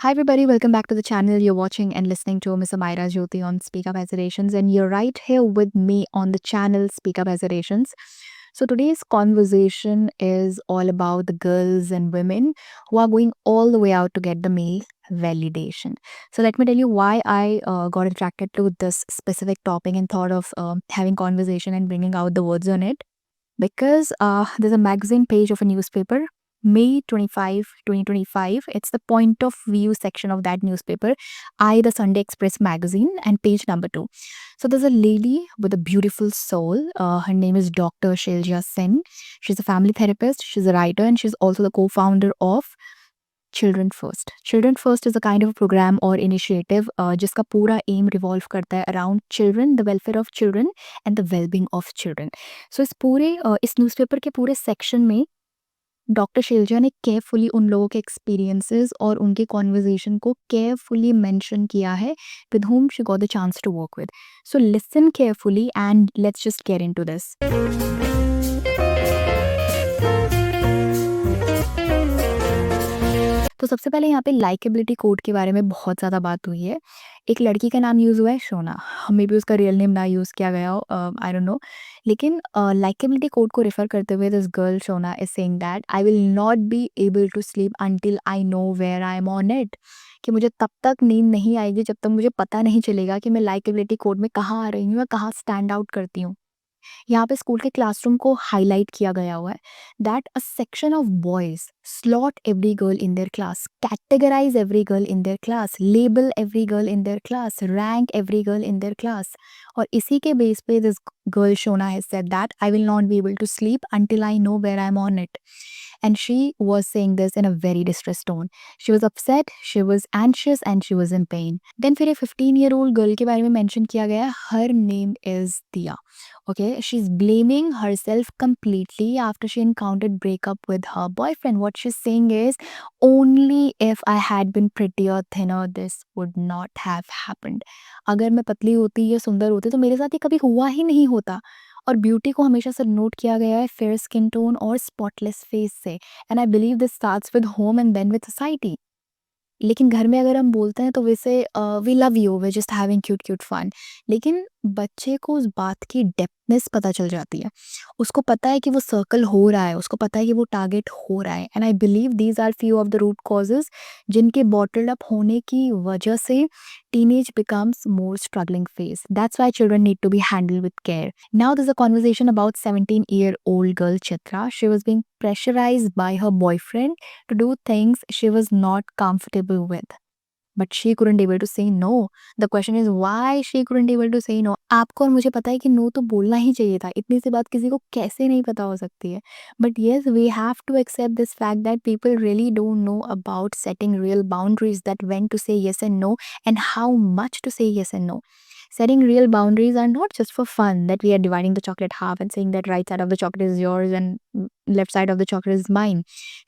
Hi, everybody. Welcome back to the channel. You're watching and listening to Miss Amira Jyoti on Speak Up Hesitations, and you're right here with me on the channel Speak Up Hesitations. So, today's conversation is all about the girls and women who are going all the way out to get the male validation. So, let me tell you why I got attracted to this specific topic and thought of having conversation and bringing out the words on it because there's a magazine page of a newspaper, May 25, 2025. It's the point of view section of that newspaper, the Sunday Express magazine, and page number 2. So there's a lady with a beautiful soul. Her name is Dr. Shailja Sen. She's a family therapist, she's a writer, and she's also the co founder of children first children first is a kind of programme और initiative जिसका पूरा aim revolve करता है around children, the welfare of children and the wellbeing of children. So इस newspaper के पूरे section में doctor Selja ने केयरफुली उन लोगों के एक्सपीरियंसेस और उनके कॉन्वर्जेशन को केयरफुली मेंशन किया है with whom she got the chance to work with. So listen carefully and let's just get into this. तो सबसे पहले यहाँ पे लाइकेबिलिटी कोड के बारे में बहुत ज़्यादा बात हुई है. एक लड़की का नाम यूज़ हुआ है शोना, मे बी उसका रियल नेम ना यूज़ किया गया हो, आई डोंट नो. लेकिन लाइकेबिलिटी कोड को रेफर करते हुए this girl Shona is saying that I will not be able to sleep until I know where I am on it. कि मुझे तब तक नींद नहीं आएगी जब तक मुझे पता नहीं चलेगा कि मैं लाइकेबिलिटी कोड में कहाँ आ रही हूँ या कहाँ स्टैंड आउट करती हूँ. यहाँ पे स्कूल के क्लासरूम को हाईलाइट किया गया हुआ है that a section of boys slot every girl in their class, categorize every girl in their class, label every girl in their class, rank every girl in their class. और इसी के base पे this girl Shona has said that I will not be able to sleep until I know where I am on it. And she was saying this in a very distressed tone. She was upset, she was anxious, and she was in pain. Then फिर एक 15-year-old girl के बारे में mention किया गया है. Her name is Dia. Okay, she's blaming herself completely after she encountered breakup with her boyfriend. What she's saying is, only if I had been prettier, thinner, this would not have happened. अगर मैं पतली होती या सुंदर होती तो मेरे साथ ये कभी हुआ ही नहीं होता. और ब्यूटी को हमेशा से नोट किया गया है फेयर स्किन टोन और स्पॉटलेस फेस से. And I believe this starts with home and then with society. लेकिन घर में अगर हम बोलते हैं तो वैसे we love you, we just having cute cute fun. लेकिन बच्चे को उस बात की डेप्थनेस पता चल जाती है. उसको पता है कि वो सर्कल हो रहा है, उसको पता है कि वो टारगेट हो रहा है. And I believe these are few of the root causes जिनके बॉटल्ड अप होने की वजह से teenage becomes more struggling phase. That's why children need to be handled with care. Now there's a conversation about 17-year-old girl Chitra. She was being pressurized by her boyfriend to do things she was not comfortable with. But she couldn't able to say no. The question is why she couldn't able to say no. आपको और मुझे पता है कि no तो बोलना ही चाहिए था. इतनी सी बात किसी को कैसे नहीं पता हो सकती है. But yes, we have to accept this fact that people really don't know about setting real boundaries, that when to say yes and no and how much to say yes and no. Setting real boundaries are not just for fun, that we are dividing the chocolate half and saying that right side of the chocolate is yours and left side of the chocolate is mine.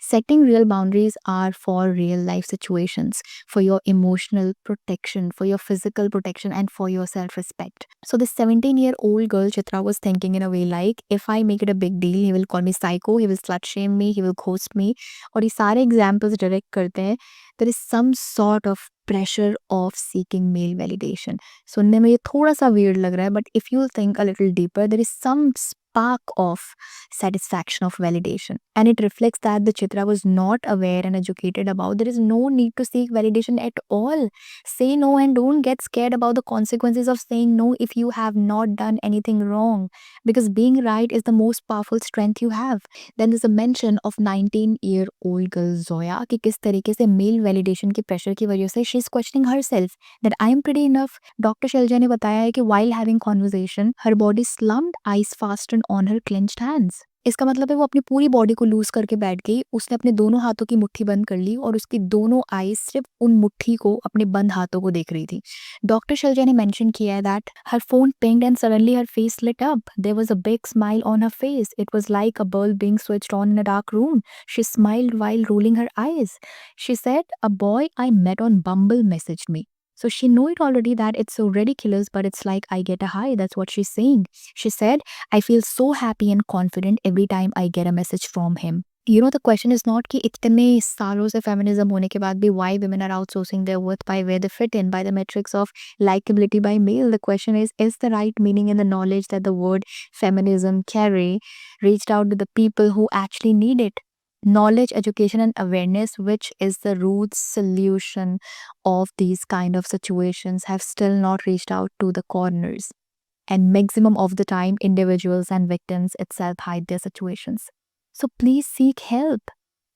Setting real boundaries are for real life situations, for your emotional protection, for your physical protection, and for your self respect. So, this 17-year-old girl, Chitra, was thinking in a way like, if I make it a big deal, he will call me psycho, he will slut shame me, he will ghost me. और ये सारे examples direct करते हैं, there is some sort of pressure of seeking male validation. सुनने में ये थोड़ा सा weird लग रहा है, but if you think a little deeper, there is some spark of satisfaction of validation, and it reflects that the Chitra was not aware and educated about there is no need to seek validation at all. Say no and don't get scared about the consequences of saying no if you have not done anything wrong, because being right is the most powerful strength you have. Then there's a mention of 19-year-old girl Zoya कि किस तरीके से male validation के pressure की वजह से she's questioning herself that I am pretty enough. Doctor Shailaja ने बताया है कि while having conversation, her body slumped, eyes fastened on her clenched hands. इसका मतलब है वो अपनी पूरी बॉडी को लूज करके बैठ गई. उसने अपने दोनों हाथों की मुट्ठी बंद कर ली और उसकी दोनों आईज सिर्फ उन मुट्ठी को, अपने बंद हाथों को देख रही थी. डॉक्टर शैलजा ने मेंशन किया है that her phone pinged and suddenly her face lit up. There was a big smile on her face. It was like a bulb being switched on in a dark room. She smiled while rolling her eyes. She said, "A boy I met on Bumble messaged me." So she knew it already that it's so ridiculous, but it's like I get a high. That's what she's saying. She said, I feel so happy and confident every time I get a message from him. The question is not कि इतने सालों से feminism होने के बाद भी why women are outsourcing their worth by where they fit in by the metrics of likability by male. The question is the right meaning and the knowledge that the word feminism carry reached out to the people who actually need it? Knowledge, education, and awareness, which is the root solution of these kind of situations, have still not reached out to the corners. And maximum of the time, individuals and victims itself hide their situations. So please seek help.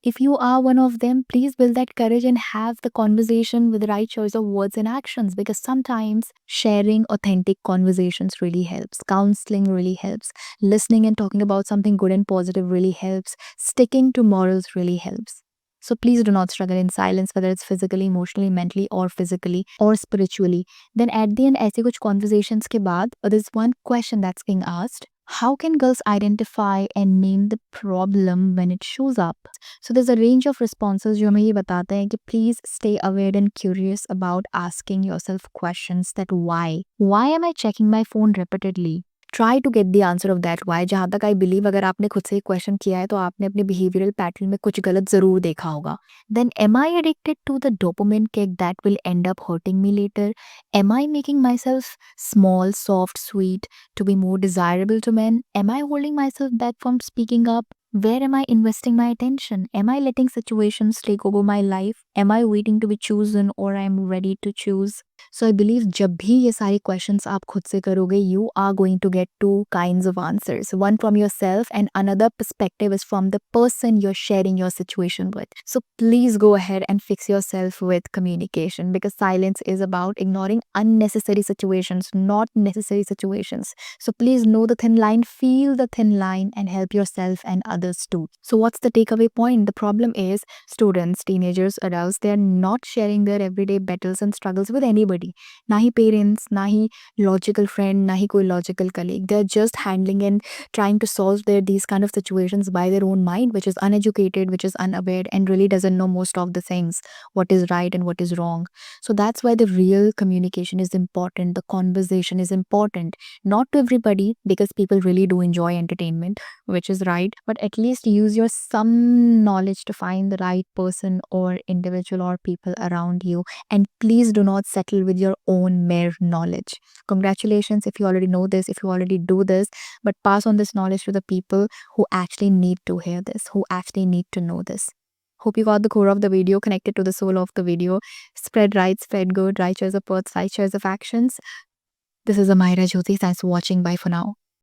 If you are one of them, please build that courage and have the conversation with the right choice of words and actions, because sometimes sharing authentic conversations really helps. Counseling really helps. Listening and talking about something good and positive really helps. Sticking to morals really helps. So please do not struggle in silence, whether it's physically, emotionally, mentally, or physically, or spiritually. Then at the end, ऐसे कुछ conversations के बाद, there's one question that's being asked. How can girls identify and name the problem when it shows up? So there's a range of responses जो हमें ये बताते हैं कि please stay aware and curious about asking yourself questions that why? Why am I checking my phone repeatedly? Try to get the answer of that why. जहाँ तक I believe अगर आपने खुद से क्वेश्चन किया है तो आपने अपने behavioral pattern में कुछ गलत ज़रूर देखा होगा. Then am I addicted to the dopamine kick that will end up hurting me later? Am I making myself small, soft, sweet to be more desirable to men? Am I holding myself back from speaking up? Where am I investing my attention? Am I letting situations take over my life? Am I waiting to be chosen or I'm ready to choose? So I believe जब भी ये सारे questions आप खुद से करोगे, you are going to get two kinds of answers. One from yourself and another perspective is from the person you're sharing your situation with. So please go ahead and fix yourself with communication, because silence is about ignoring unnecessary situations, not necessary situations. So please know the thin line, feel the thin line, and help yourself and others too. So what's the takeaway point? The problem is students, teenagers, adults, they are not sharing their everyday battles and struggles with anybody. Na hi parents, na hi logical friend, na hi koi logical colleague. They're just handling and trying to solve these kind of situations by their own mind, which is uneducated, which is unaware, and really doesn't know most of the things, what is right and what is wrong. So that's why the real communication is important. The conversation is important. Not to everybody, because people really do enjoy entertainment, which is right, but at least use your some knowledge to find the right person or individual or people around you. And please do not settle with your own mere knowledge. Congratulations if you already know this, if you already do this, but pass on this knowledge to the people who actually need to hear this, who actually need to know this. Hope you got the core of the video, connected to the soul of the video. Spread right, spread good, right choice of words, right choice of actions. This is Amira Jyoti. Thanks for watching. Bye for now.